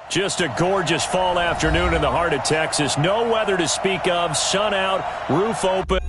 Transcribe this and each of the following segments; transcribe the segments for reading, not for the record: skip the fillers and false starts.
Just a gorgeous fall afternoon in the heart of Texas. No weather to speak of. Sun out, roof open.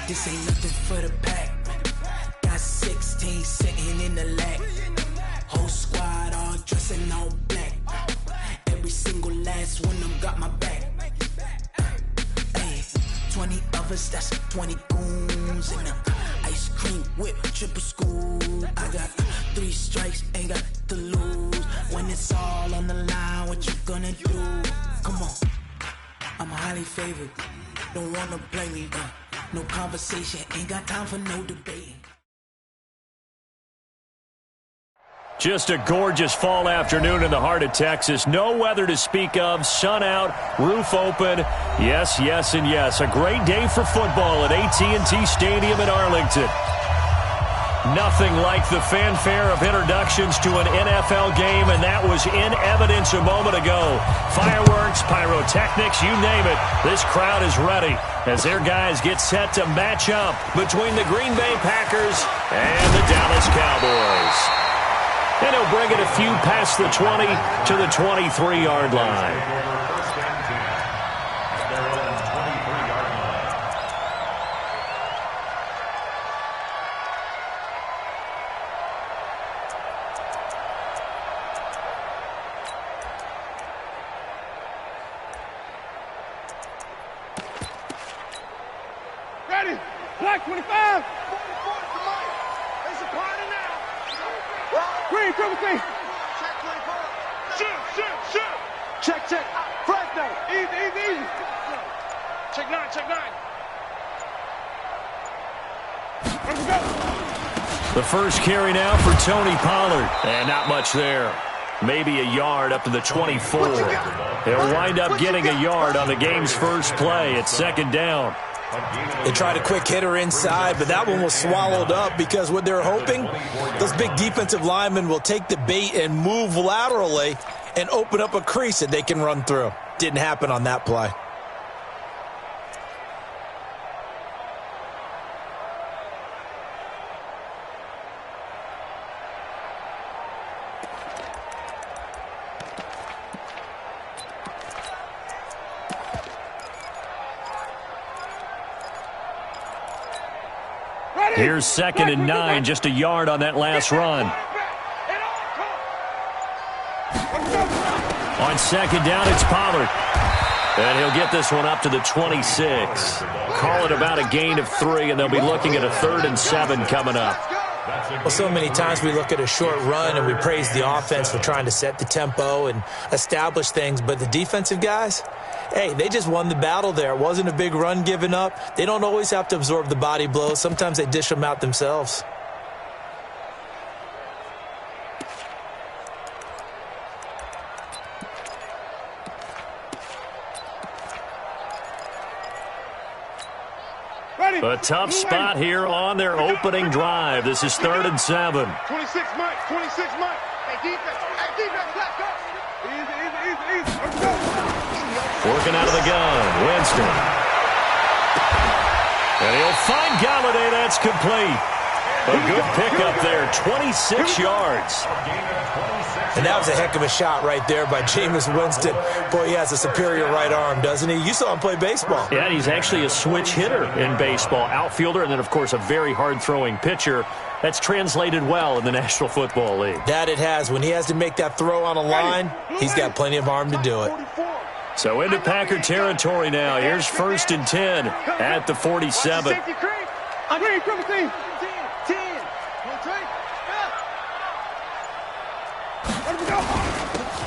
This ain't nothing for the pack. Got 16 sitting in the lap. Whole squad all dressing all black. Every single last one of them got my back. Hey, 20 of us, that's 20 goons in them. Ice cream whip, triple scoop. I got 3 strikes, ain't got to lose. When it's all on the line, what you gonna do? Come on, I'm highly favored. Don't wanna play me, no conversation, ain't got time for no debate. Just a gorgeous fall afternoon in the heart of Texas. No weather to speak of. Sun out, roof open. Yes, yes, and yes. A great day for football at AT&T Stadium in Arlington. Nothing like the fanfare of introductions to an NFL game, and that was in evidence a moment ago. Fireworks, pyrotechnics, you name it. This crowd is ready as their guys get set to match up between the Green Bay Packers and the Dallas Dallas Cowboys. And he'll bring it a few past the 20 to the 23-yard line. Ready? Black 25. There's a party now. Green, triple C. Check 24. Shoot. Check. Flag now. Easy. Check 9. Let's go. The first carry now for Tony Pollard. And not much there. Maybe a yard up to the 24. They'll wind up getting a yard on the game's first play at second down. They tried a quick hitter inside, but that one was swallowed up because what they're hoping, those big defensive linemen will take the bait and move laterally and open up a crease that they can run through. Didn't happen on that play. Here's 2nd and 9, just a yard on that last run. On second down, it's Pollard. And he'll get this one up to the 26. Call it about a gain of 3, and they'll be looking at a 3rd and 7 coming up. Well, so many times we look at a short run and we praise the offense for trying to set the tempo and establish things, but the defensive guys, hey, they just won the battle there. It wasn't a big run given up. They don't always have to absorb the body blows. Sometimes they dish them out themselves. A tough spot here on their opening drive. This is 3rd and 7. 26 Mike. Hey, defense, let's go. Easy. Let's go. Working out of the gun, Winston. And he'll find Galladay. That's complete. A good pickup there, 26 yards. And that was a heck of a shot right there by Jameis Winston. Boy, he has a superior right arm, doesn't he? You saw him play baseball. Yeah, he's actually a switch hitter in baseball. Outfielder, and then, of course, a very hard-throwing pitcher. That's translated well in the National Football League. That it has. When he has to make that throw on a line, he's got plenty of arm to do it. So into Packer territory now. Here's 1st and 10 at the 47.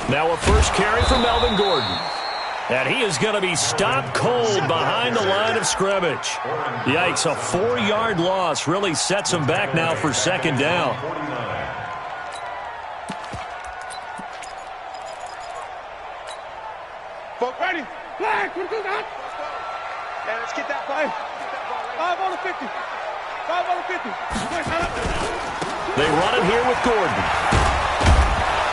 Now a first carry from Melvin Gordon. And he is going to be stopped cold behind the line of scrimmage. Yikes, a 4-yard loss really sets him back now for 2nd down. Ready? Flag, 22 down. Yeah, let's get that ball. 5 on the 50. 5 on the 50. They run it here with Gordon.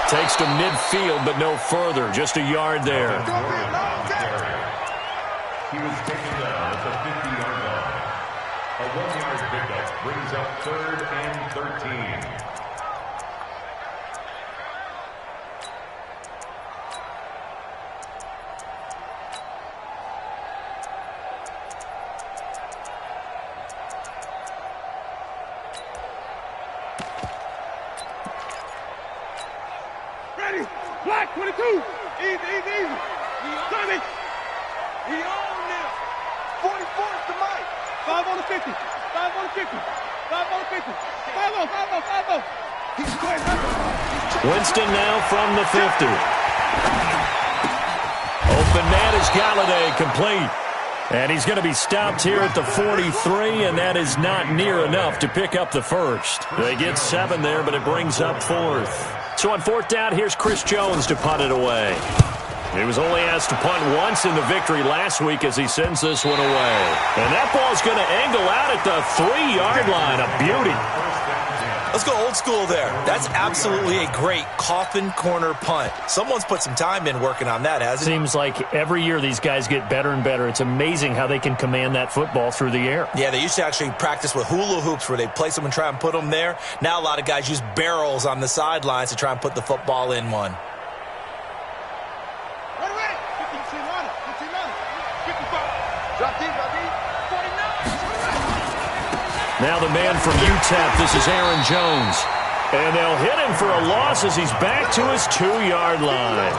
Takes to midfield, but no further. Just a yard there. He was taken down at the 50-yard line. A 1-yard pickup brings up 3rd and 13. Black 22. Easy. Tommy. He on now. 44 to Mike. 5 on the 50. 5 on the 50. 5 on the 50. 5 on. He's quite hurt. Winston now from the 50. Open man is Galladay, complete. And he's going to be stopped here at the 43, and that is not near enough to pick up the first. They get 7 there, but it brings up 4th. So on 4th down, here's Chris Jones to punt it away. He was only asked to punt once in the victory last week as he sends this one away. And that ball's going to angle out at the 3-yard line. A beauty. Let's go old school there. That's absolutely a great coffin corner punt. Someone's put some time in working on that, hasn't it? Seems like every year these guys get better and better. It's amazing how they can command that football through the air. Yeah, they used to actually practice with hula hoops where they place them and try and put them there. Now a lot of guys use barrels on the sidelines to try and put the football in one. Now the man from UTEP, this is Aaron Jones. And they'll hit him for a loss as he's back to his 2-yard line.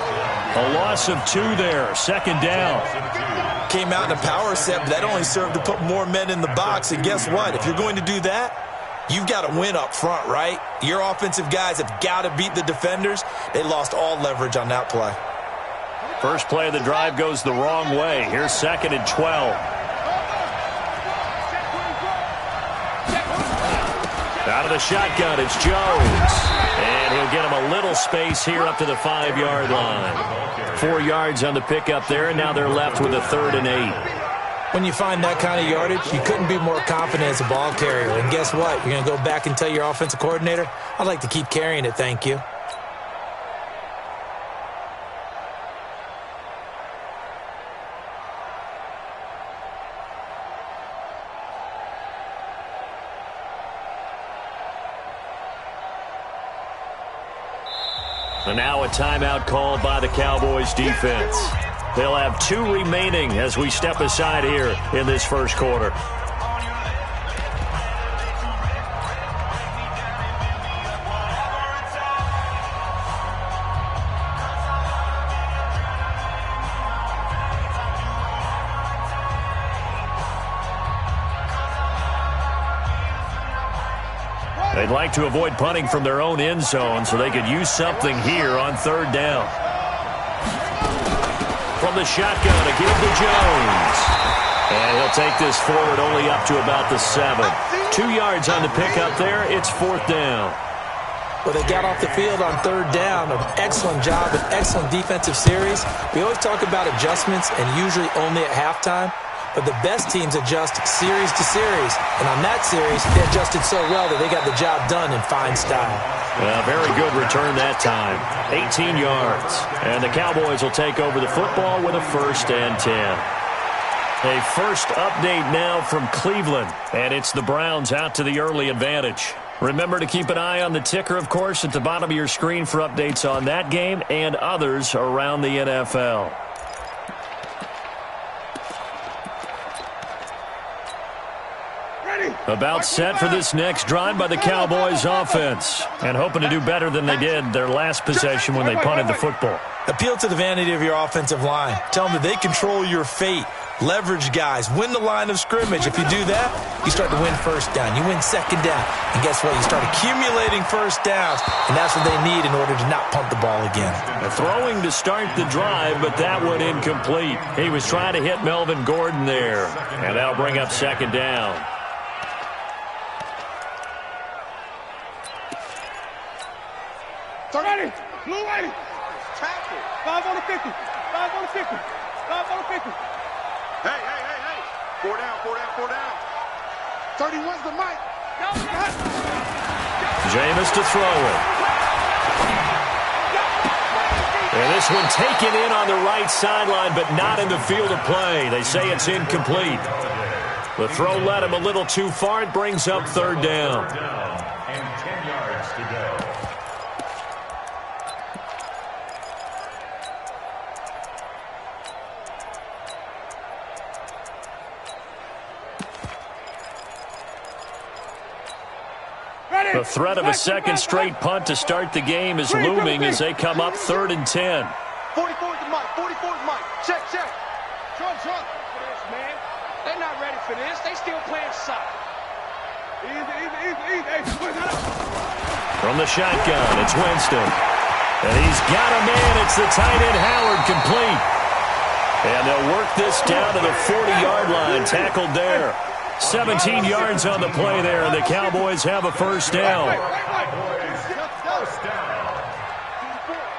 A loss of 2 there, second down. Came out in a power set, but that only served to put more men in the box. And guess what? If you're going to do that, you've got to win up front, right? Your offensive guys have got to beat the defenders. They lost all leverage on that play. First play of the drive goes the wrong way. Here's 2nd and 12. Out of the shotgun, it's Jones. And he'll get him a little space here up to the 5-yard line. 4 yards on the pickup there, and now they're left with a 3rd and 8. When you find that kind of yardage, you couldn't be more confident as a ball carrier. And guess what? You're going to go back and tell your offensive coordinator, I'd like to keep carrying it, thank you. And now a timeout called by the Cowboys defense. They'll have 2 remaining as we step aside here in this first quarter. They'd like to avoid punting from their own end zone so they could use something here on 3rd down. From the shotgun, a give to Jones. And he'll take this forward only up to about the 7. 2 yards on the pickup there. It's 4th down. Well, they got off the field on 3rd down. An excellent job, an excellent defensive series. We always talk about adjustments and usually only at halftime. But the best teams adjust series to series. And on that series, they adjusted so well that they got the job done in fine style. Very good return that time. 18 yards. And the Cowboys will take over the football with a 1st and 10. A first update now from Cleveland. And it's the Browns out to the early advantage. Remember to keep an eye on the ticker, of course, at the bottom of your screen for updates on that game and others around the NFL. About set for this next drive by the Cowboys offense. And hoping to do better than they did their last possession when they punted the football. Appeal to the vanity of your offensive line. Tell them that they control your fate. Leverage guys. Win the line of scrimmage. If you do that, you start to win 1st down. You win 2nd down. And guess what? You start accumulating 1st downs. And that's what they need in order to not punt the ball again. Throwing to start the drive, but that one incomplete. He was trying to hit Melvin Gordon there. And that'll bring up 2nd down. Ready, blue lady. Tackle. 5 on the 50. 5 on the 50. 5 on the 50. Hey. 4 down. 31's the mic. Jameis to throw it. And this one taken in on the right sideline, but not in the field of play. They say it's incomplete. The throw led him a little too far. It brings up 3rd down. And 10 yards to go. The threat of a second straight punt to start the game is looming as they come up 3rd and 10. 44's the mic. 44's mic. Check. Trump for this, man. They're not ready for this. They still playing soccer. Easy. Hey, from the shotgun, it's Winston. And he's got a man. It's the tight end Howard, complete. And they'll work this down to the 40-yard line. Tackled there. 17 yards on the play there, and the Cowboys have a 1st down. First down.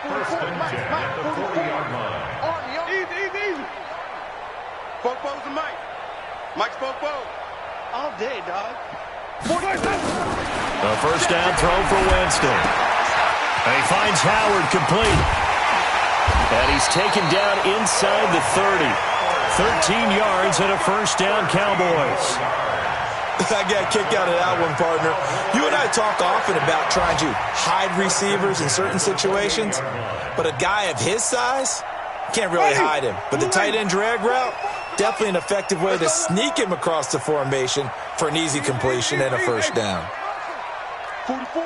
1st and 10 at the 40-yard line. Easy. Popo's the mic. Mike's Popo. All day, dog. A first down throw for Winston. And he finds Howard complete. And he's taken down inside the 30. 13 yards and a first down, Cowboys. I got a kick out of that one, partner. You and I talk often about trying to hide receivers in certain situations, but a guy of his size, can't really hide him. But the tight end drag route, definitely an effective way to sneak him across the formation for an easy completion and a first down. 44,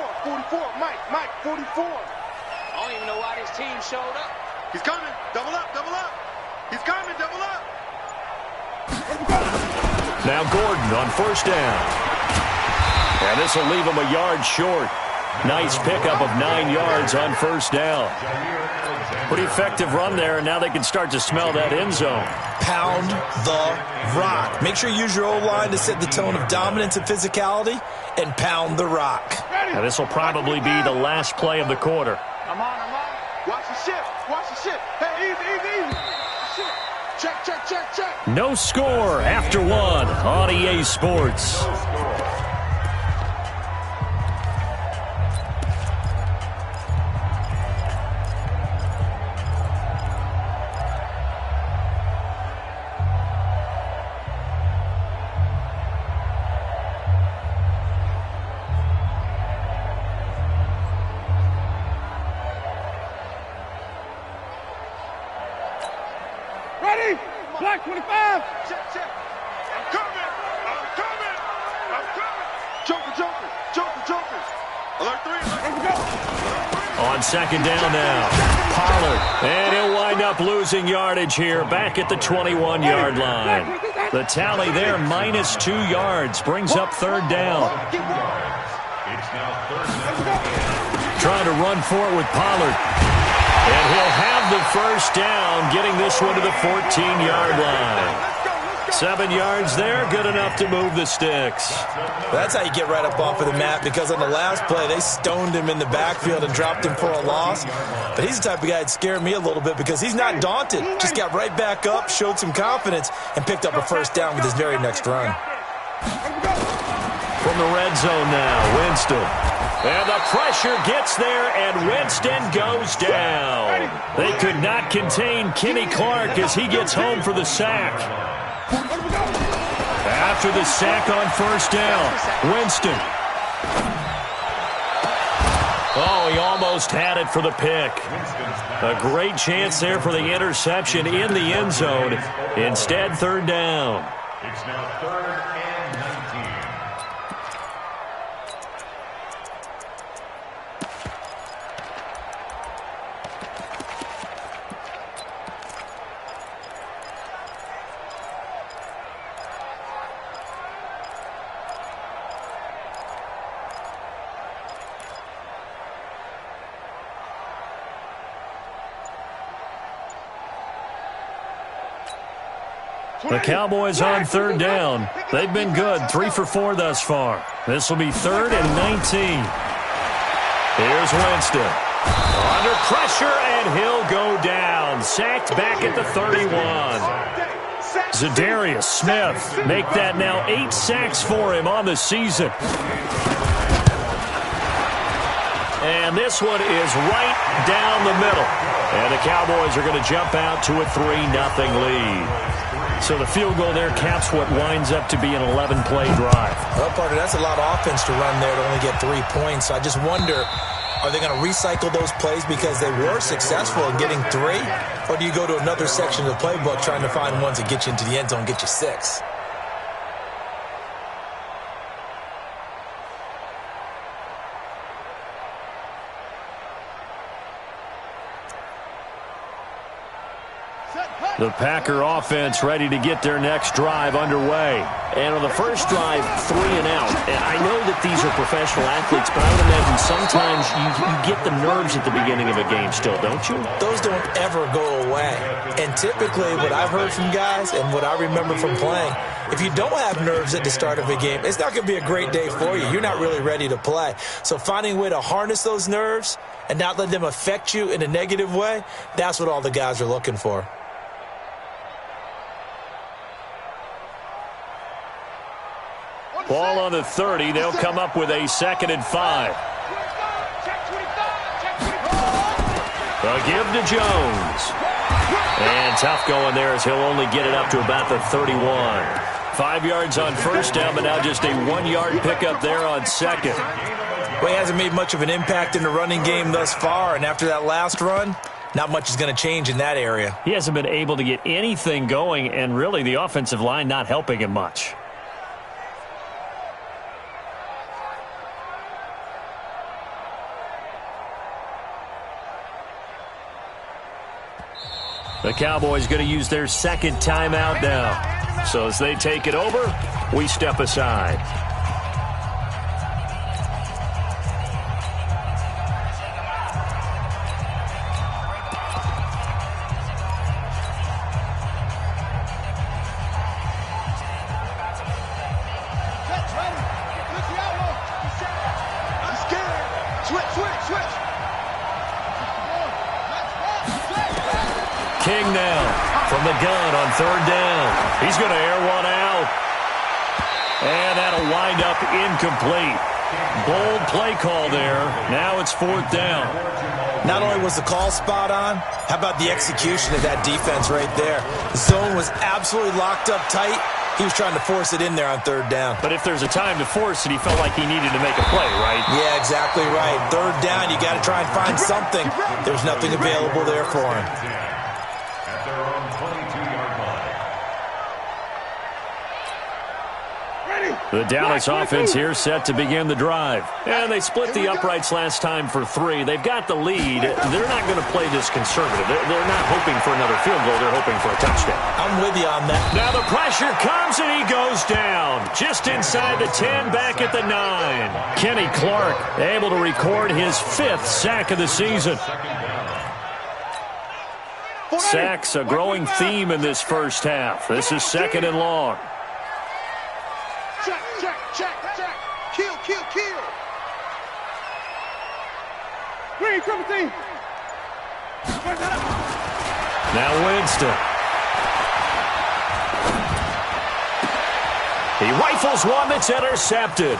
Mike, 44. I don't even know why this team showed up. He's coming, double up. He's coming, double up. Now Gordon on first down. And this will leave him a yard short. Nice pickup of 9 yards on first down. Pretty effective run there, and now they can start to smell that end zone. Pound the rock. Make sure you use your O-line to set the tone of dominance and physicality, and pound the rock. Now this will probably be the last play of the quarter. I'm on. Watch the ship. Hey, easy. Check. No score after one on EA Sports. Ready? Black 25. Check. I'm coming. Joker. Alert 3. Let's go. On second down now, Pollard. And he'll wind up losing yardage here back at the 21-yard line. The tally there, minus 2 yards, brings up third down. It's now third down. Trying to run for it with Pollard. And he'll have the first down, getting this one to the 14-yard line. 7 yards there, good enough to move the sticks. That's how you get right up off of the mat, because on the last play, they stoned him in the backfield and dropped him for a loss. But he's the type of guy that scared me a little bit because he's not daunted. Just got right back up, showed some confidence, and picked up a first down with his very next run. From the red zone now, Winston. And the pressure gets there, and Winston goes down. They could not contain Kenny Clark as he gets home for the sack. After the sack on first down, Winston. Oh, he almost had it for the pick. A great chance there for the interception in the end zone. Instead, third down. It's now third and 19. The Cowboys on third down. They've been good, 3 for 4 thus far. This will be third and 19. Here's Winston. Under pressure, and he'll go down. Sacked back at the 31. Zadarius Smith make that now 8 sacks for him on the season. And this one is right down the middle. And the Cowboys are going to jump out to a 3-0 lead. So the field goal there caps what winds up to be an 11-play drive. Well, partner, that's a lot of offense to run there to only get 3 points. So I just wonder, are they going to recycle those plays because they were successful in getting 3? Or do you go to another section of the playbook trying to find ones that get you into the end zone and get you 6? The Packer offense ready to get their next drive underway. And on the first drive, 3 and out. And I know that these are professional athletes, but I would imagine sometimes you get the nerves at the beginning of a game still, don't you? Those don't ever go away. And typically what I've heard from guys and what I remember from playing, if you don't have nerves at the start of a game, it's not going to be a great day for you. You're not really ready to play. So finding a way to harness those nerves and not let them affect you in a negative way, that's what all the guys are looking for. Ball on the 30. They'll come up with a 2nd and 5. A give to Jones. And tough going there as he'll only get it up to about the 31. 5 yards on first down, but now just a 1-yard pickup there on 2nd. Well, he hasn't made much of an impact in the running game thus far, and after that last run, not much is going to change in that area. He hasn't been able to get anything going, and really the offensive line not helping him much. The Cowboys going to use their 2nd timeout now. So as they take it over, we step aside. King now from the gun on 3rd down. He's going to air one out. And that'll wind up incomplete. Bold play call there. Now it's 4th down. Not only was the call spot on, how about the execution of that defense right there? The zone was absolutely locked up tight. He was trying to force it in there on 3rd down. But if there's a time to force it, he felt like he needed to make a play, right? Yeah, exactly right. 3rd down, you got to try and find something. There's nothing available there for him. The Dallas offense here set to begin the drive. And they split the uprights last time for 3. They've got the lead. They're not going to play this conservative. They're not hoping for another field goal. They're hoping for a touchdown. I'm with you on that. Now the pressure comes and he goes down. Just inside the 10, back at the 9. Kenny Clark able to record his 5th sack of the season. Sacks a growing theme in this first half. This is 2nd and long. Check. Kill. Green, triple team. Now Winston. He rifles one that's intercepted.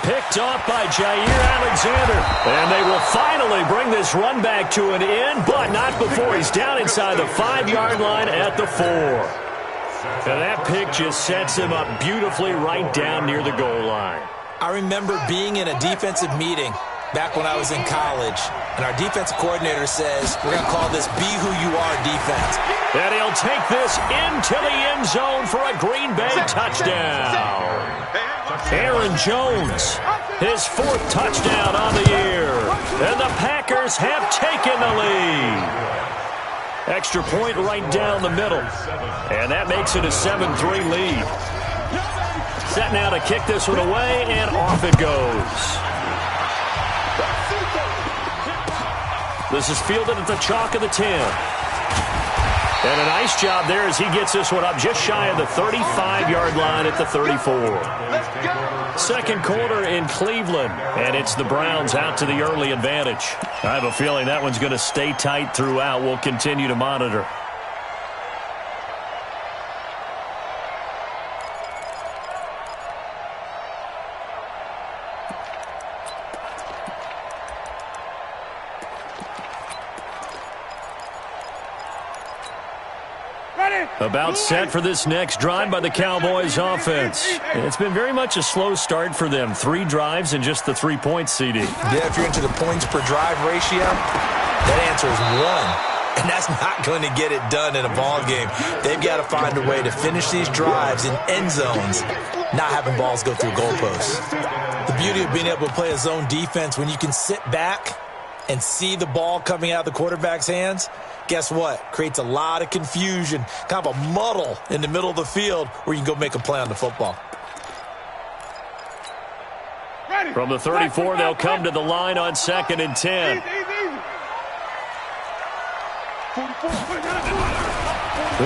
Picked off by Jair Alexander. And they will finally bring this run back to an end, but not before he's down inside the 5-yard line at the 4. And that pick just sets him up beautifully right down near the goal line. I remember being in a defensive meeting back when I was in college, and our defensive coordinator says, we're going to call this Be Who You Are defense. And he'll take this into the end zone for a Green Bay touchdown. Aaron Jones, his 4th touchdown on the year. And the Packers have taken the lead. Extra point right down the middle. And that makes it a 7-3 lead. Set now to kick this one away, and off it goes. This is fielded at the chalk of the 10. And a nice job there as he gets this one up just shy of the 35-yard line at the 34. 2nd quarter in Cleveland, and it's the Browns out to the early advantage. I have a feeling that one's going to stay tight throughout. We'll continue to monitor. About set for this next drive by the Cowboys offense. It's been very much a slow start for them. 3 drives and just the 3 points, CD. Yeah, if you're into the points per drive ratio, that answer is 1. And that's not going to get it done in a ball game. They've got to find a way to finish these drives in end zones, not having balls go through goalposts. The beauty of being able to play a zone defense when you can sit back and see the ball coming out of the quarterback's hands, guess what? Creates a lot of confusion, kind of a muddle in the middle of the field where you can go make a play on the football. From the 34, they'll come to the line on 2nd and 10.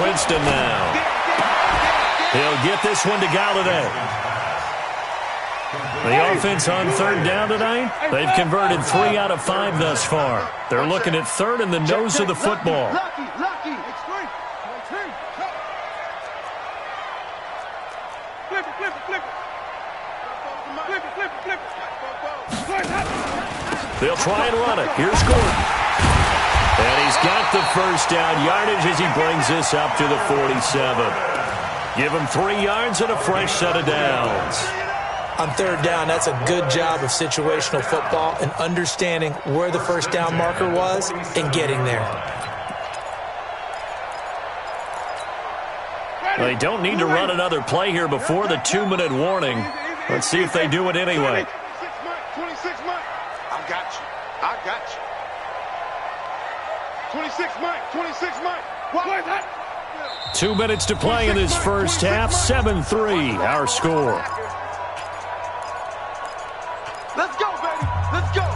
Winston now. He'll get this one to Galladay. The offense on 3rd down tonight, they've converted 3 out of 5 thus far. They're looking at 3rd in the nose of the football. Flip it. They'll try and run it. Here's Gordon. And he's got the first down yardage as he brings this up to the 47. Give him 3 yards and a fresh set of downs. On third down, that's a good job of situational football and understanding where the first down marker was and getting there. They don't need to run another play here before the 2-minute warning. Let's see if they do it anyway. 26 Mike. I got you. I got you. 26 Mike. 26 Mike. What? 2 minutes to play in this first half. 7-3, our score. Let's go, baby. Let's go.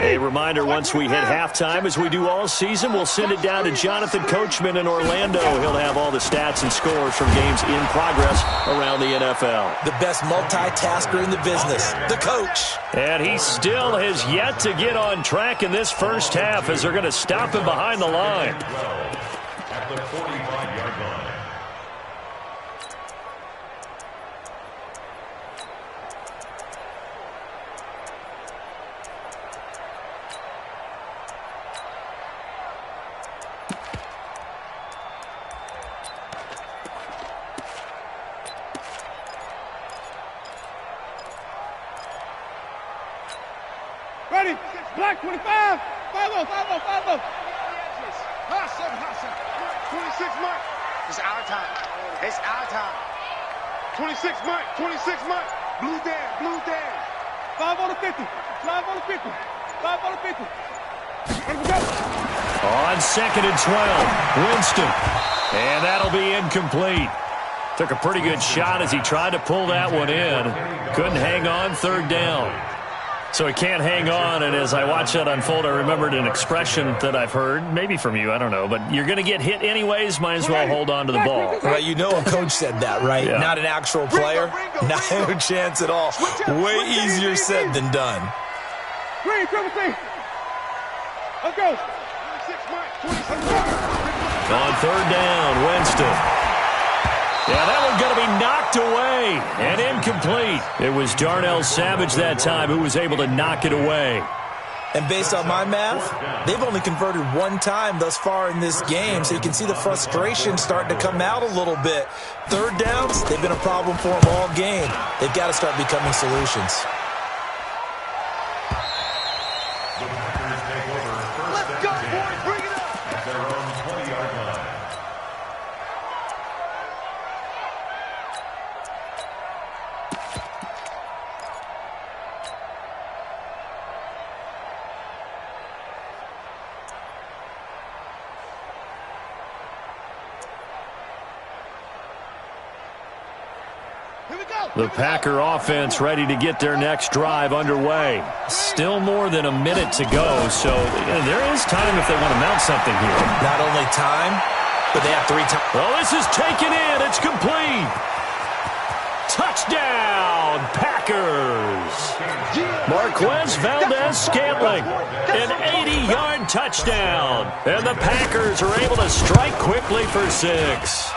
A reminder, once we hit halftime, as we do all season, we'll send it down to Jonathan Coachman in Orlando. He'll have all the stats and scores from games in progress around the NFL. The best multitasker in the business, the coach. And he still has yet to get on track in this first half as they're going to stop him behind the line. At the 45-yard line. Ready? Black 25. 5-0, 5-0, 5-0. Hot 7, hot 7. 26 Mike. It's our time. It's our time. 26 Mike. 26 Mike. Blue down, blue down. 5 on the 50. 5 on the 50. 5 on the 50. Here we go. On 2nd and 12, Winston. And that'll be incomplete. Took a pretty good shot as he tried to pull that one in. Couldn't hang on, 3rd down. So he can't hang on, and as I watch that unfold, I remembered an expression that I've heard, maybe from you, I don't know, but you're going to get hit anyways, might as well hold on to the ball. Right, you know a coach said that, right? Yeah. Not an actual player. Not a chance at all. Way easier said than done. Green, triple C. Let's go. 26 Mike. 26 Mike. On 3rd down, Winston. Yeah, that one's going to be knocked away and incomplete. It was Darnell Savage that time who was able to knock it away. And based on my math, they've only converted 1 time thus far in this game, so you can see the frustration starting to come out a little bit. 3rd downs, they've been a problem for them all game. They've got to start becoming solutions. Let's go, boys. Bring it up. At their own 20-yard line. Here we go. The Packer offense ready to get their next drive underway. Still more than a minute to go, so there is time if they want to mount something here. Not only time, but they have 3 times. Well, this is taken in. It's complete. Touchdown, Packers. Marquez Valdez-Scantling, an 80-yard touchdown. And the Packers are able to strike quickly for 6.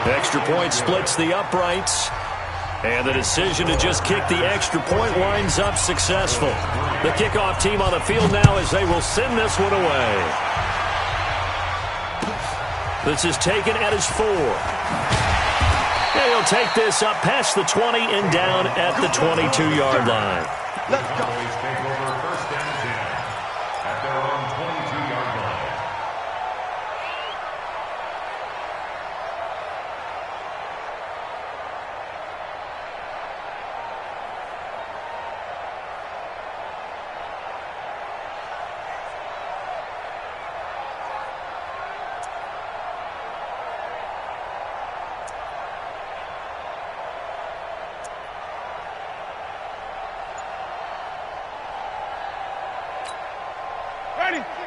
Extra point splits the uprights. And the decision to just kick the extra point winds up successful. The kickoff team on the field now as they will send this one away. This is taken at his 4. And he'll take this up past the 20 and down at the 22-yard line. Let's go. Always take over 1st down and 10 at their own 22-yard line.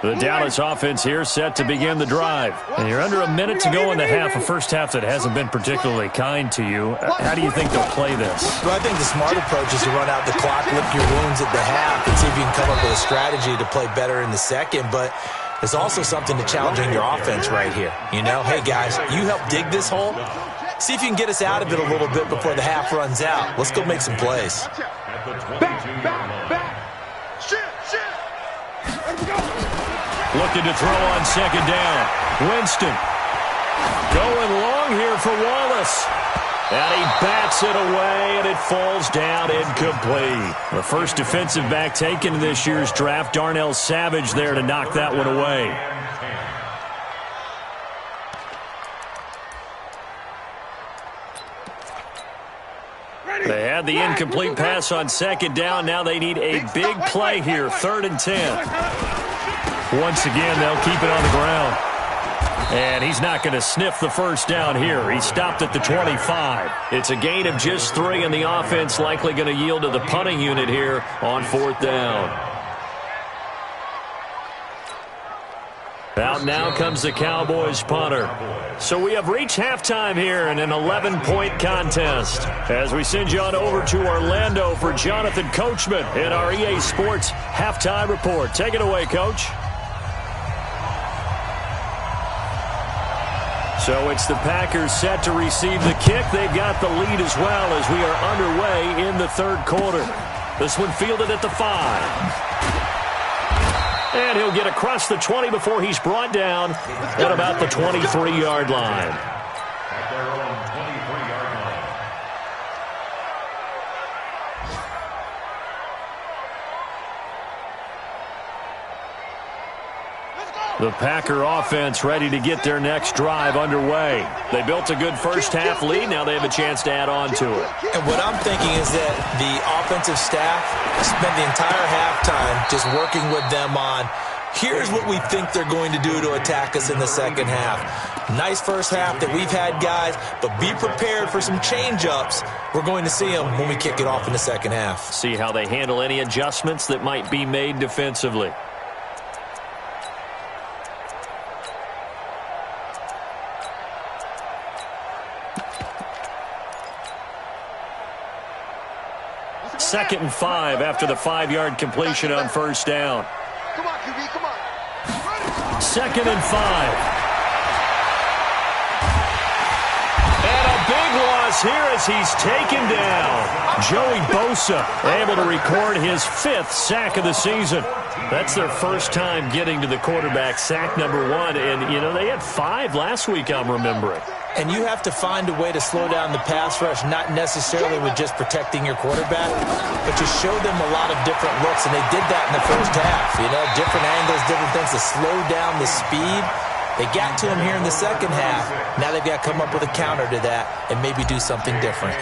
The Dallas offense here set to begin the drive. And you're under a minute to go in the half, a first half that hasn't been particularly kind to you. How do you think they'll play this? Well, I think the smart approach is to run out the clock, lick your wounds at the half, and see if you can come up with a strategy to play better in the second. But there's also something to challenging your offense right here. You know, hey, guys, you help dig this hole. See if you can get us out of it a little bit before the half runs out. Let's go make some plays. Back. Shit. Let's go. Looking to throw on second down. Winston going long here for Wallace. And he bats it away, and it falls down incomplete. The first defensive back taken in this year's draft, Darnell Savage, there to knock that one away. They had the incomplete pass on second down. Now they need a big play here, 3rd and 10. Once again, they'll keep it on the ground. And he's not going to sniff the first down here. He stopped at the 25. It's a gain of just 3, and the offense likely going to yield to the punting unit here on 4th down. Out now comes the Cowboys punter. So we have reached halftime here in an 11-point contest. As we send you on over to Orlando for Jonathan Coachman in our EA Sports Halftime Report. Take it away, Coach. So it's the Packers set to receive the kick. They've got the lead as well as we are underway in the 3rd quarter. This one fielded at the 5. And he'll get across the 20 before he's brought down at about the 23-yard line. At their own 23-yard line. The Packer offense ready to get their next drive underway. They built a good first half lead. Now they have a chance to add on to it. And what I'm thinking is that the offensive staff spent the entire halftime just working with them on, here's what we think they're going to do to attack us in the second half. Nice first half that we've had, guys, but be prepared for some change-ups. We're going to see them when we kick it off in the second half. See how they handle any adjustments that might be made defensively. Second and 5 after the 5-yard completion on first down. Come on, QB, come on. Second and 5. And a big loss here as he's taken down. Joey Bosa able to record his 5th sack of the season. That's their first time getting to the quarterback, sack number 1. And, you know, they had 5 last week, I'm remembering. And you have to find a way to slow down the pass rush, not necessarily with just protecting your quarterback, but to show them a lot of different looks, and they did that in the first half. You know, different angles, different things to slow down the speed. They got to him here in the second half. Now they've got to come up with a counter to that and maybe do something different.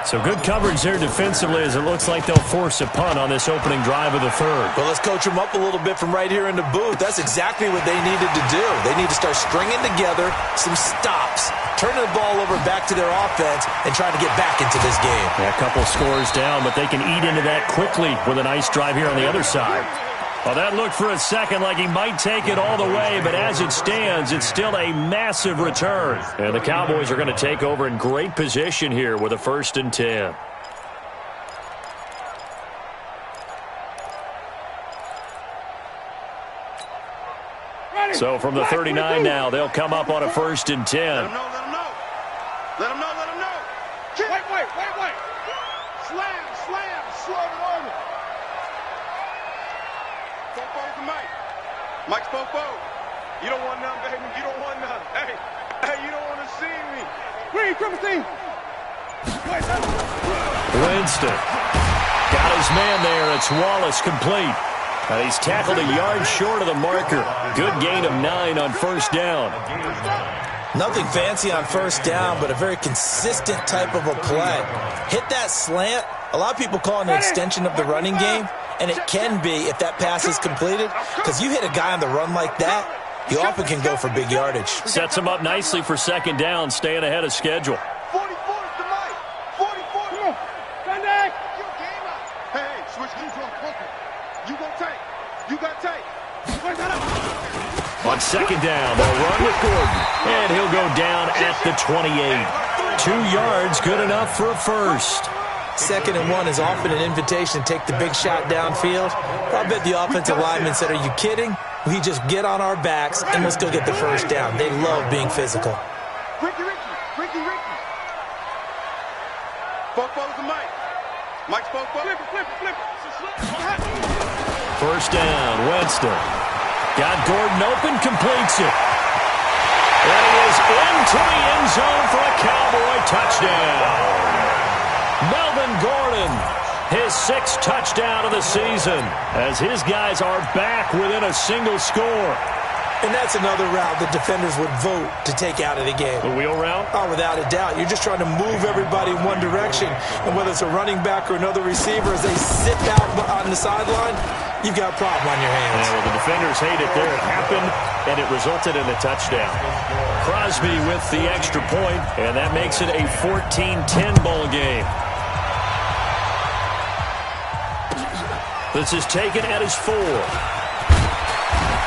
So good coverage there defensively as it looks like they'll force a punt on this opening drive of the 3rd. Well, let's coach them up a little bit from right here in the booth. That's exactly what they needed to do. They need to start stringing together some stops, turning the ball over back to their offense, and trying to get back into this game. Yeah, a couple scores down, but they can eat into that quickly with a nice drive here on the other side. Well, that looked for a second like he might take it all the way, but as it stands, it's still a massive return. And the Cowboys are going to take over in great position here with a 1st and 10. So from the 39 now, they'll come up on a 1st and 10. Let him know. Let him know. Wait. Slam. Slow it on. Fofo's the Mike. Mike's Fofo. You don't want none, baby. You don't want none. Hey, you don't want to see me. Green, triple team. Winston got his man there. It's Wallace complete. He's tackled a yard short of the marker. Good gain of 9 on first down. Nothing fancy on first down, but a very consistent type of a play. Hit that slant. A lot of people call it an extension of the running game, and it can be if that pass is completed, because you hit a guy on the run like that, you often can go for big yardage. Sets him up nicely for second down, staying ahead of schedule. 44 to Mike. 44. Come on. Contact. Hey, switch control. You go take. You got take. second down. They'll run with Gordon, and he'll go down at the 28. 2 yards, good enough for a first. 2nd and 1 is often an invitation to take the big shot downfield. I bet the offensive linemen said, are you kidding? We just get on our backs, and let's go get the first down. They love being physical. Ricky. Football's the Mike. Mike's football. Flip it. First down, Winston. Got Gordon open, completes it. And he is into the end zone for a Cowboy touchdown. Melvin Gordon, his 6th touchdown of the season, as his guys are back within a single score. And that's another route that defenders would vote to take out of the game. The wheel route? Oh, without a doubt. You're just trying to move everybody in one direction. And whether it's a running back or another receiver, as they sit out on the sideline, you've got a problem on your hands. Yeah, well, the defenders hate it there. It happened, and it resulted in a touchdown. Crosby with the extra point, and that makes it a 14-10 ball game. This is taken at his 4.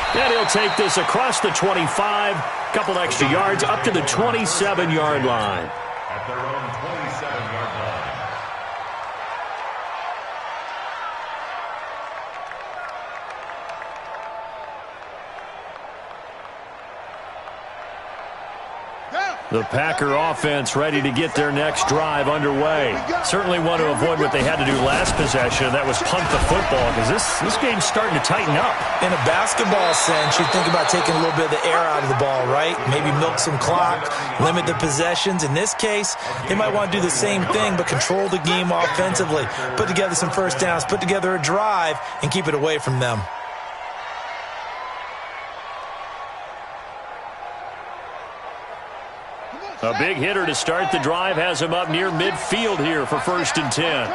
And he'll take this across the 25, couple extra yards, up to the 27-yard line. At their own 27-yard line. The Packer offense ready to get their next drive underway. Certainly want to avoid what they had to do last possession. That was punt the football, because this game's starting to tighten up. In a basketball sense, you think about taking a little bit of the air out of the ball, right? Maybe milk some clock, limit the possessions. In this case, they might want to do the same thing, but control the game offensively. Put together some first downs, put together a drive, and keep it away from them. A big hitter to start the drive has him up near midfield here for 1st and 10.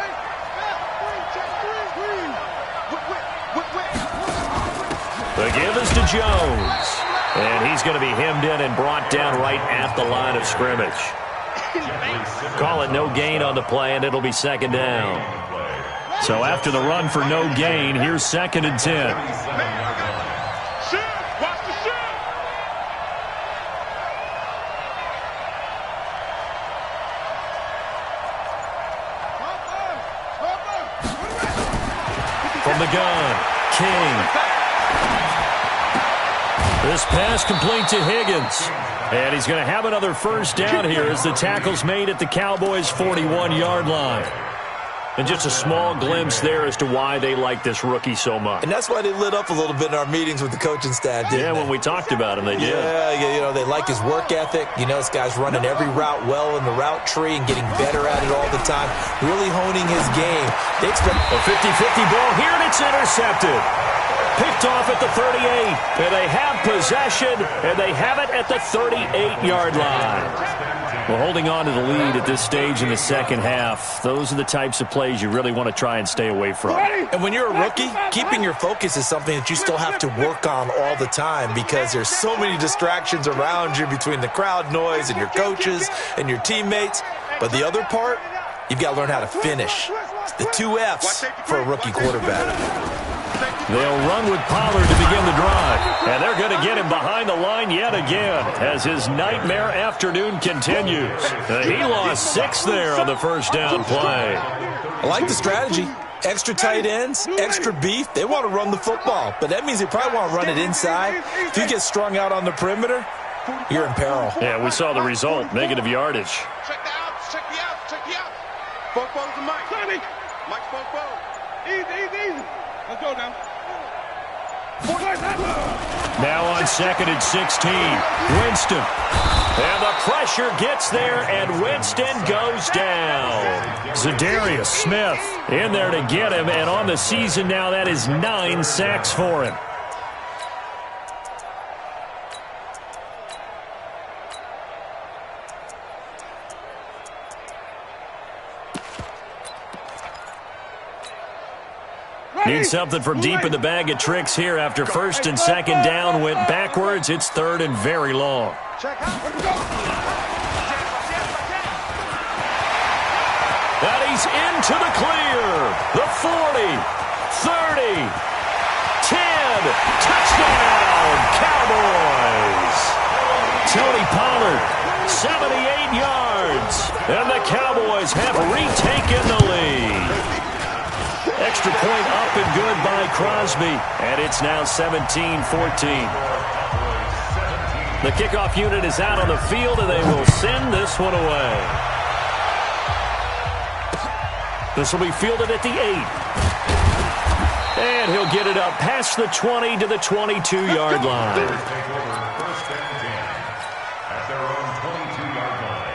The give is to Jones. And he's going to be hemmed in and brought down right at the line of scrimmage. Call it no gain on the play, and it'll be 2nd down. So after the run for no gain, here's 2nd and 10. From the gun, King. This pass complete to Higgins. And he's going to have another first down here as the tackle's made at the Cowboys' 41-yard line. And just a small glimpse there as to why they like this rookie so much. And that's why they lit up a little bit in our meetings with the coaching staff, didn't they? When we talked about him, they did. Yeah, they like his work ethic. This guy's running every route well in the route tree and getting better at it all the time, really honing his game. They expect a 50-50 ball here, and it's intercepted. Picked off at the 38, and they have possession, and they have it at the 38-yard line. Well, holding on to the lead at this stage in the second half, those are the types of plays you really want to try and stay away from. And when you're a rookie, keeping your focus is something that you still have to work on all the time because there's so many distractions around you between the crowd noise and your coaches and your teammates. But the other part, you've got to learn how to finish. It's the 2 F's for a rookie quarterback. They'll run with Pollard to begin the drive. And they're going to get him behind the line yet again as his nightmare afternoon continues. He lost 6 there on the first down play. I like the strategy. Extra tight ends, extra beef. They want to run the football, but that means they probably want to run it inside. If you get strung out on the perimeter, you're in peril. Yeah, we saw the result, negative yardage. Check the outs, check the outs, check the outs. Football's to Mike. Mike's football. Easy. Let's go now. Now on 2nd and 16, Winston. And the pressure gets there, and Winston goes down. Zadarius Smith in there to get him, and on the season now, that is 9 sacks for him. Need something from deep in the bag of tricks here after 1st and 2nd down went backwards. It's 3rd and very long. And he's into the clear. The 40, 30, 10, touchdown, Cowboys. Tony Pollard, 78 yards. And the Cowboys have retaken the lead. Extra point up and good by Crosby. And it's now 17-14. The kickoff unit is out on the field, and they will send this one away. This will be fielded at the 8. And he'll get it up past the 20 to the 22-yard line. First and 10 at their own 22-yard line.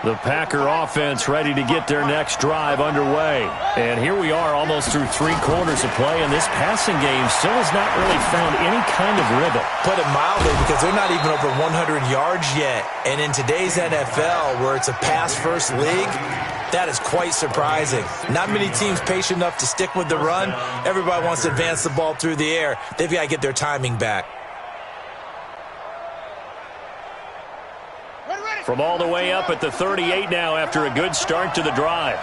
The Packer offense ready to get their next drive underway. And here we are almost through 3 quarters of play, and this passing game still has not really found any kind of rhythm. Put it mildly, because they're not even over 100 yards yet. And in today's NFL, where it's a pass-first league, that is quite surprising. Not many teams patient enough to stick with the run. Everybody wants to advance the ball through the air. They've got to get their timing back. From all the way up at the 38 now after a good start to the drive.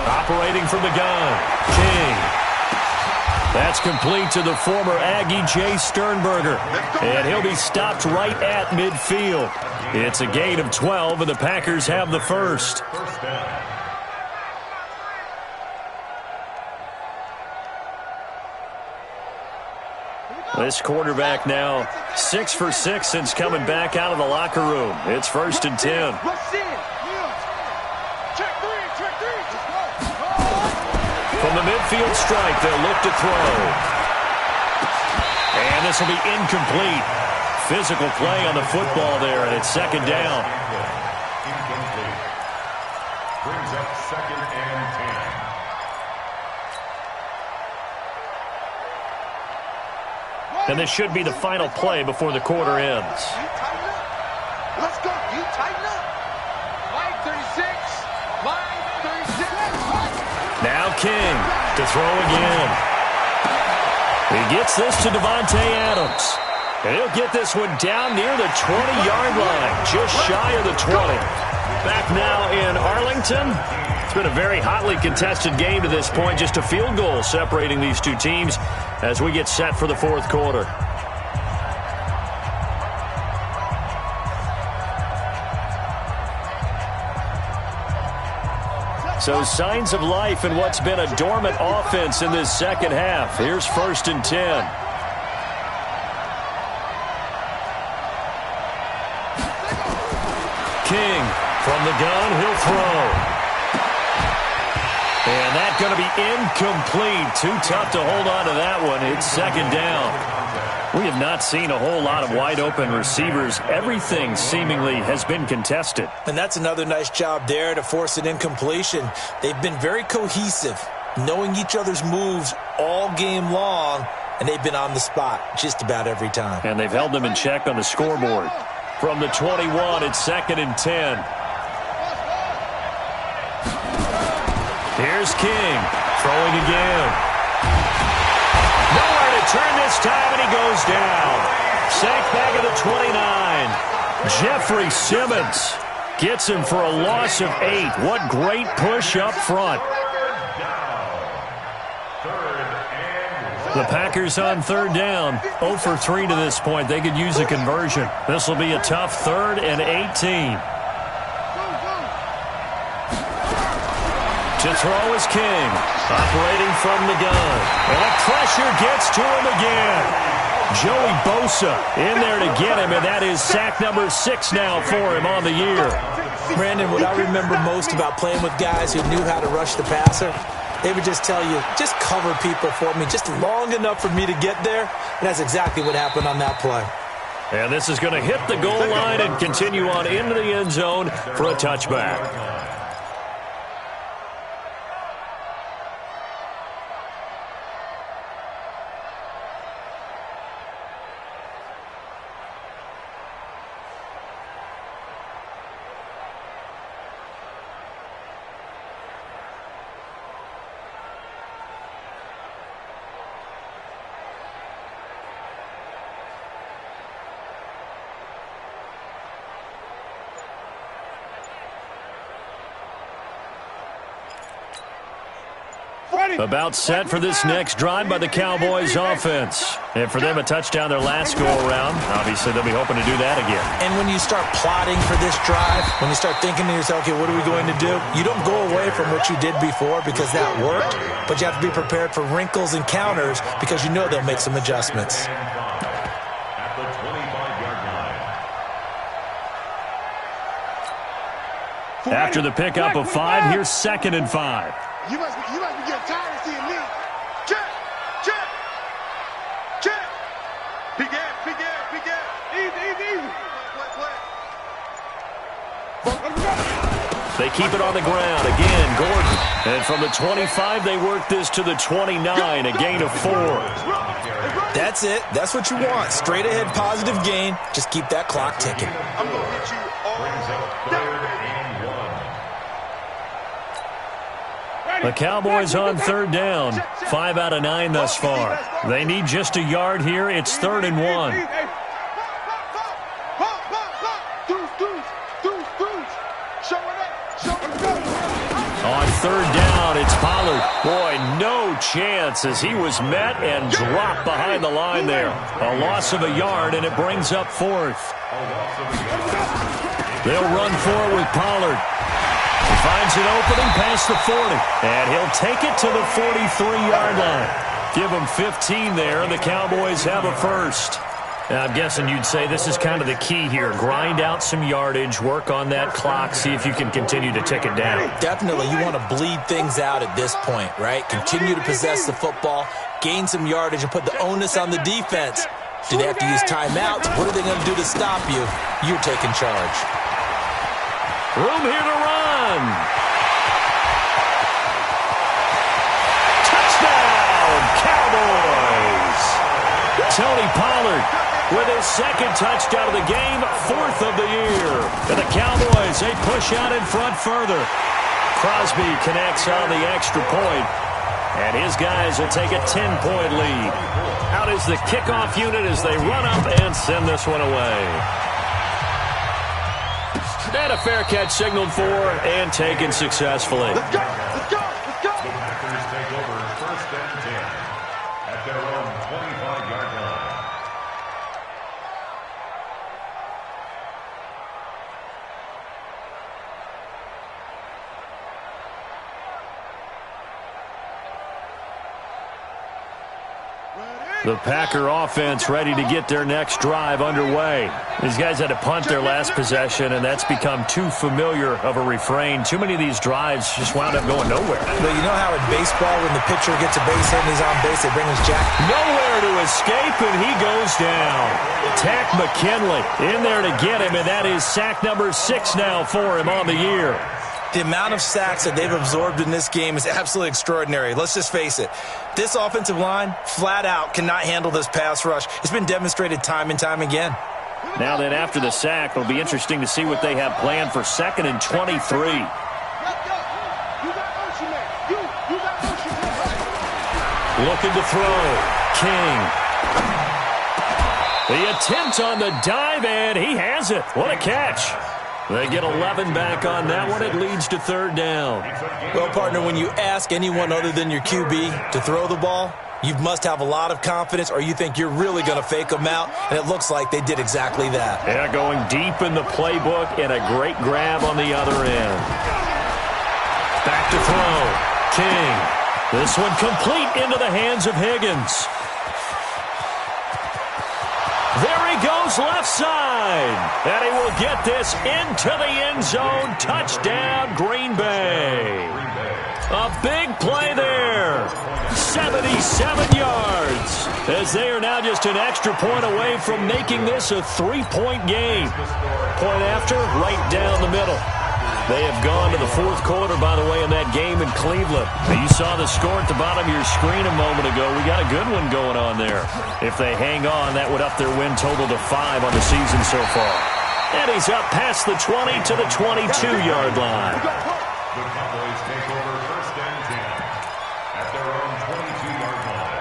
Operating from the gun, King. That's complete to the former Aggie Jay Sternberger. And he'll be stopped right at midfield. It's a gain of 12, and the Packers have the first. First down. This quarterback now 6 for 6 since coming back out of the locker room. It's 1st and 10. From the midfield strike, they'll look to throw. And this will be incomplete. Physical play on the football there, and it's 2nd down. Incomplete. Brings up 2nd and 10. And this should be the final play before the quarter ends. Let's go. You tighten up. 536. 536. Now King to throw again. He gets this to Devontae Adams. And he'll get this one down near the 20-yard line, just shy of the 20. Back now in Arlington. It's been a very hotly contested game to this point. Just a field goal separating these two teams as we get set for the 4th quarter. So signs of life in what's been a dormant offense in this second half. Here's 1st and 10. King from the gun, he'll throw. And that's going to be incomplete. Too tough to hold on to that one. It's 2nd down. We have not seen a whole lot of wide-open receivers. Everything seemingly has been contested. And that's another nice job there to force an incompletion. They've been very cohesive, knowing each other's moves all game long, and they've been on the spot just about every time. And they've held them in check on the scoreboard. From the 21, it's 2nd and 10. Here's King, throwing again. Nowhere to turn this time, and he goes down. Sacked back at the 29. Jeffrey Simmons gets him for a loss of 8. What great push up front. The Packers on 3rd down, 0 for 3 to this point. They could use a conversion. This will be a tough 3rd and 18. To throw is King, operating from the gun. And the pressure gets to him again. Joey Bosa in there to get him, and that is sack number 6 now for him on the year. Brandon, what I remember most about playing with guys who knew how to rush the passer, they would just tell you, just cover people for me, just long enough for me to get there. And that's exactly what happened on that play. And this is going to hit the goal line and continue on into the end zone for a touchback. About set for this next drive by the Cowboys offense. And for them, a touchdown their last go-around. Obviously, they'll be hoping to do that again. And when you start plotting for this drive, when you start thinking to yourself, okay, what are we going to do? You don't go away from what you did before because that worked, but you have to be prepared for wrinkles and counters because you know they'll make some adjustments. At the 25-yard line. After the pickup of 5, here's 2nd and 5. You must be getting tired of seeing me. Check. Big gap. Easy. Play. They keep it on the ground. Again, Gordon. And from the 25, they work this to the 29, a gain of 4. That's it. That's what you want. Straight ahead positive gain. Just keep that clock ticking. I'm going to hit you all The Cowboys on 3rd down. 5 out of 9 thus far. They need just a yard here. It's 3rd and 1. On 3rd down, it's Pollard. Boy, no chance as he was met and dropped behind the line there. A loss of a yard, and it brings up 4th. They'll run for it with Pollard. He finds an opening past the 40, and he'll take it to the 43-yard line. Give him 15 there, and the Cowboys have a first. Now, I'm guessing you'd say this is kind of the key here. Grind out some yardage, work on that clock, see if you can continue to tick it down. Definitely, you want to bleed things out at this point, right? Continue to possess the football, gain some yardage, and put the onus on the defense. Do they have to use timeouts? What are they going to do to stop you? You're taking charge. Room here to run. Touchdown, Cowboys. Tony Pollard with his 2nd touchdown of the game, 4th of the year. And the Cowboys, they push out in front further. Crosby connects on the extra point, and his guys will take a 10-point lead. Out is the kickoff unit as they run up and send this one away. And a fair catch signaled for and taken successfully. Let's go. The Packers take over 1st and 10 at their own 25-yard line. The Packer offense ready to get their next drive underway. These guys had to punt their last possession, and that's become too familiar of a refrain. Too many of these drives just wound up going nowhere. But you know how in baseball, when the pitcher gets a base hit and he's on base, they bring his jacket? Nowhere to escape, and he goes down. Tack McKinley in there to get him, and that is sack number 6 now for him on the year. The amount of sacks that they've absorbed in this game is absolutely extraordinary. Let's just face it. This offensive line, flat out, cannot handle this pass rush. It's been demonstrated time and time again. Now then, after the sack, it'll be interesting to see what they have planned for 2nd and 23. Looking to throw. King. The attempt on the dive, and he has it. What a catch. They get 11 back on that one. It leads to 3rd down. Well, partner, when you ask anyone other than your QB to throw the ball, you must have a lot of confidence, or you think you're really going to fake them out, and it looks like they did exactly that. Yeah, going deep in the playbook, and a great grab on the other end. Back to throw. King. This one complete into the hands of Higgins. There he goes left side. And he will get this into the end zone. Touchdown, Green Bay. A big play there. 77 yards. As they are now just an extra point away from making this a 3-point game. Point after, right down the middle. They have gone to the 4th quarter, by the way, in that game in Cleveland. Now, you saw the score at the bottom of your screen a moment ago. We got a good one going on there. If they hang on, that would up their win total to 5 on the season so far. And he's up past the 20 to the 22-yard line. The Cowboys take over 1st and 10 at their own 22-yard line.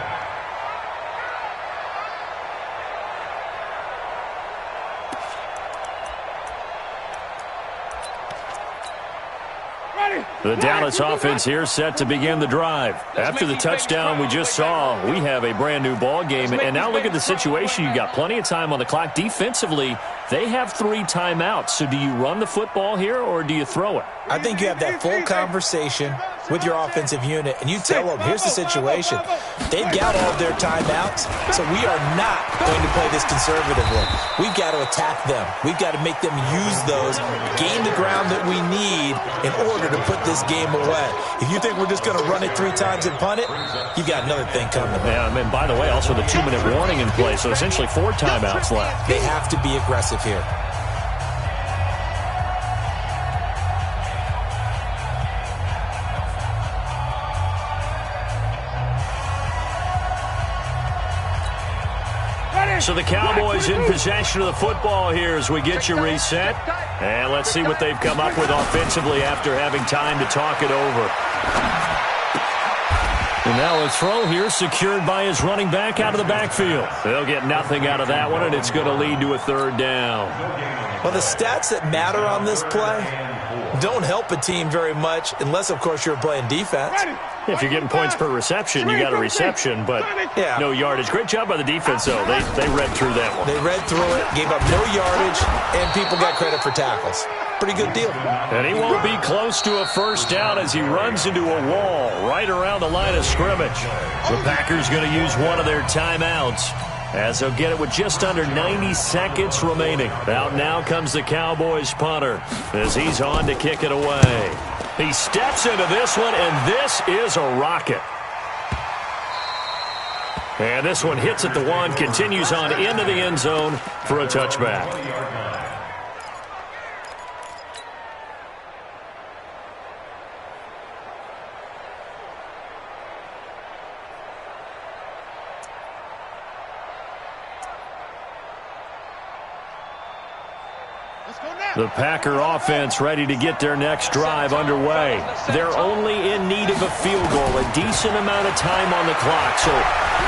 Ready. The Dallas offense here set to begin the drive. After the touchdown we just saw, we have a brand-new ball game. And now look at the situation. You've got plenty of time on the clock. Defensively, they have 3 timeouts. So do you run the football here or do you throw it? I think you have that full conversation with your offensive unit, and you tell them, here's the situation. They've got all of their timeouts, so we are not going to play this conservatively. We've got to attack them. We've got to make them use those, gain the ground that we need in order to put this game away. If you think we're just going to run it 3 times and punt it, you've got another thing coming. Yeah, and by the way, also the 2-minute warning in play, so essentially 4 timeouts left. They have to be aggressive here. So the Cowboys in possession of the football here as we get you reset. And let's see what they've come up with offensively after having time to talk it over. And now a throw here secured by his running back out of the backfield. They'll get nothing out of that one, and it's going to lead to a 3rd down. Well, the stats that matter on this play don't help a team very much unless, of course, you're playing defense. If you're getting points per reception, you got a reception, but no yardage. Great job by the defense, though. They read through that one. They read through it, gave up no yardage, and people got credit for tackles. Pretty good deal. And he won't be close to a 1st down as he runs into a wall right around the line of scrimmage. The Packers going to use one of their timeouts as they'll get it with just under 90 seconds remaining. Out now comes the Cowboys punter as he's on to kick it away. He steps into this one, and this is a rocket. And this one hits at the 1, continues on into the end zone for a touchback. The Packer offense ready to get their next drive underway. They're only in need of a field goal, a decent amount of time on the clock. So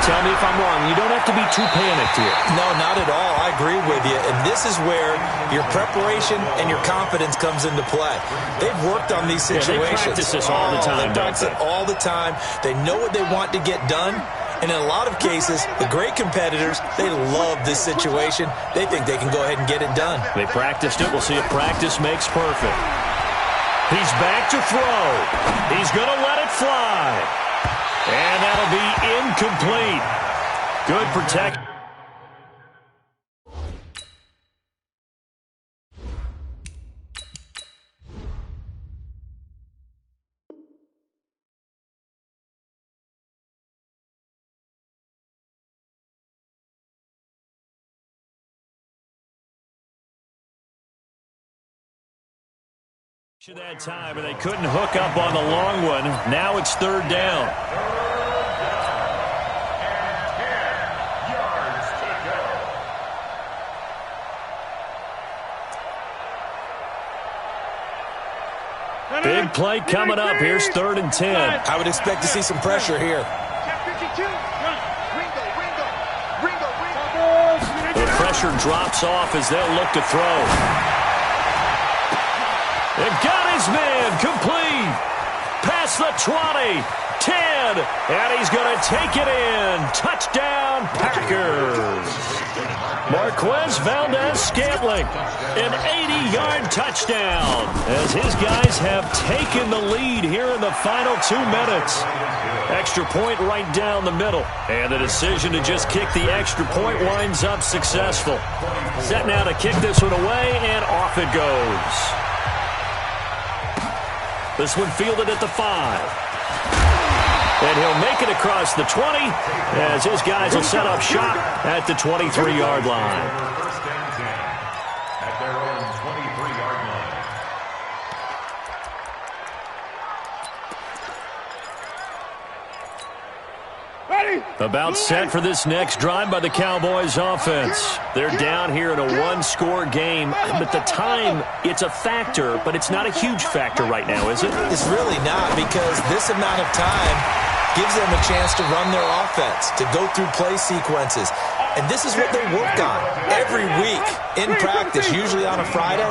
tell me if I'm wrong. You don't have to be too panicked here. No, not at all. I agree with you. And this is where your preparation and your confidence comes into play. They've worked on these situations. They practice this all the time. They practice it all the time. They know what they want to get done. And in a lot of cases, the great competitors, they love this situation. They think they can go ahead and get it done. They practiced it. We'll see if practice makes perfect. He's back to throw. He's going to let it fly. And that'll be incomplete. Good protection. That time, and they couldn't hook up on the long one. Now it's 3rd down. Big play coming up. Here's 3rd and 10. I would expect to see some pressure here. The pressure drops off as they'll look to throw. They've got his man complete. Past the 20, 10, and he's going to take it in. Touchdown, Packers. Marquez Valdez-Scantling, an 80-yard touchdown as his guys have taken the lead here in the final 2 minutes. Extra point right down the middle. And the decision to just kick the extra point winds up successful. Set now to kick this one away, and off it goes. This one fielded at the 5. And he'll make it across the 20 as his guys will set up shop at the 23-yard line. First and 10 at their own 23-yard line. About set for this next drive by the Cowboys offense. They're down here in a 1-score game, but the time, it's a factor, but it's not a huge factor right now, is it? It's really not, because this amount of time gives them a chance to run their offense, to go through play sequences. And this is what they work on every week in practice, usually on a Friday.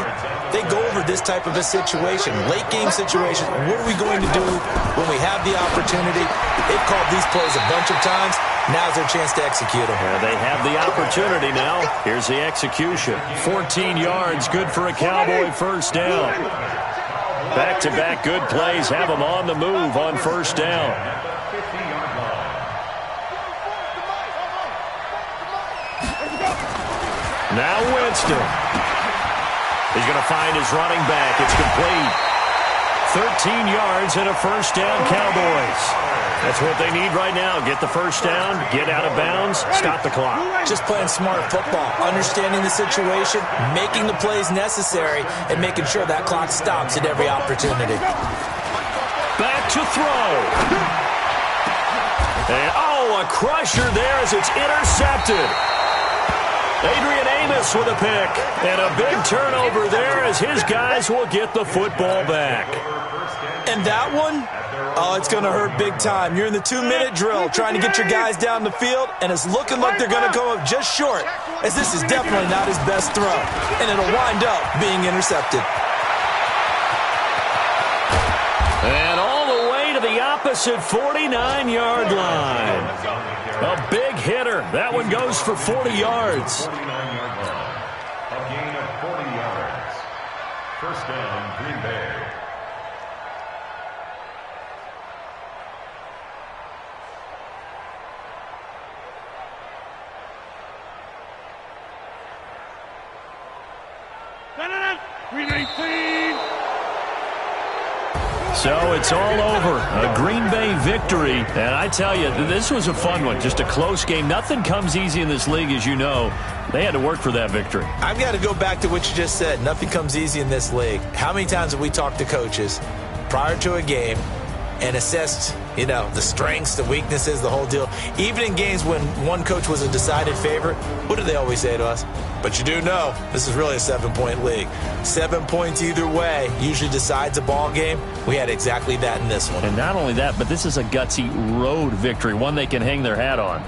They go over this type of a situation, late game situation. What are we going to do when we have the opportunity? They've called these plays a bunch of times. Now's their chance to execute them. They have the opportunity now. Here's the execution. 14 yards, good for a Cowboy first down. Back-to-back good plays have them on the move on first down. Now Winston. He's going to find his running back. It's complete. 13 yards and a first down, Cowboys. That's what they need right now. Get the first down, get out of bounds, stop the clock. Just playing smart football, understanding the situation, making the plays necessary, and making sure that clock stops at every opportunity. Back to throw. And, a crusher there as it's intercepted. Adrian Amos with a pick. And a big turnover there as his guys will get the football back. And that one, it's going to hurt big time. You're in the 2-minute drill trying to get your guys down the field, and it's looking like they're going to come up just short, as this is definitely not his best throw. And it'll wind up being intercepted. And all the way to the opposite 49-yard line. A big hitter. That one goes for 40 yards. 49-yard line. A gain of 40 yards. First down, Green Bay. Green 18. So it's all over. A Green Bay victory. And I tell you, this was a fun one. Just a close game. Nothing comes easy in this league, as you know. They had to work for that victory. I've got to go back to what you just said. Nothing comes easy in this league. How many times have we talked to coaches prior to a game and assessed, the strengths, the weaknesses, the whole deal? Even in games when one coach was a decided favorite, what do they always say to us? But you do know, this is really a 7-point league. 7 points either way usually decides a ball game. We had exactly that in this one. And not only that, but this is a gutsy road victory, one they can hang their hat on.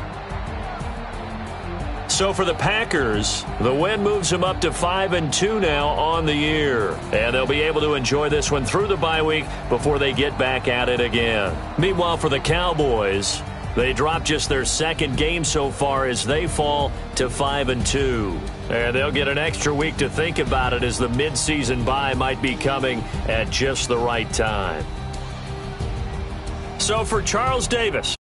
So for the Packers, the win moves them up to 5-2 now on the year. And they'll be able to enjoy this one through the bye week before they get back at it again. Meanwhile, for the Cowboys, they drop just their second game so far as they fall to 5-2. And they'll get an extra week to think about it as the midseason bye might be coming at just the right time. So for Charles Davis.